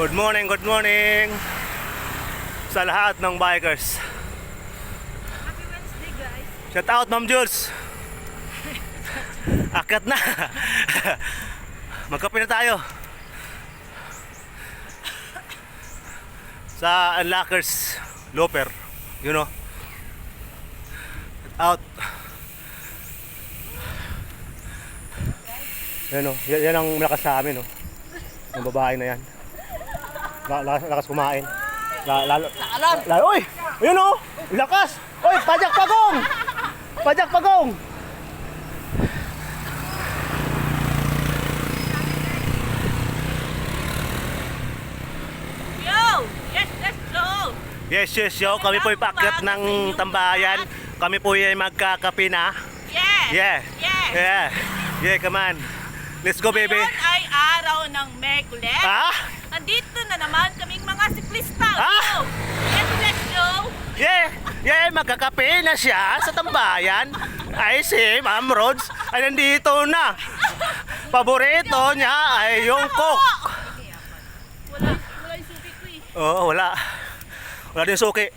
Good morning sa lahat ng bikers. Happy Wednesday, guys. Shout out, Ma'am Jules. Akyat na. Magkape na tayo. Sa Unlockers Loper. You know. Shout out. Yan o. Yan ang malakas sa amin o. Yung babae na yan. Lakas kumain. Lalo. Uy! Ayun o! Lakas! Uy! Pajak pagong! Pajak pagong! Yo! Yes, let's go! Yes, yo. Kami po ipaakyat ng tambayan. Kami po ay magkakape na. Yeah! Yeah. Yeah! Yeah, come on. Let's go, baby. Ngayon ay araw ng Mekulet. Ah? Andito na naman kaming mga siklista. Ah! Go! Yes, let's go! Yeah, magkakape na siya sa tambayan. Ay si Ma'am Rods ay nandito na. Paborito niya ay yung Coke. Wala yung suki ko eh. Oo, wala. Wala din suki.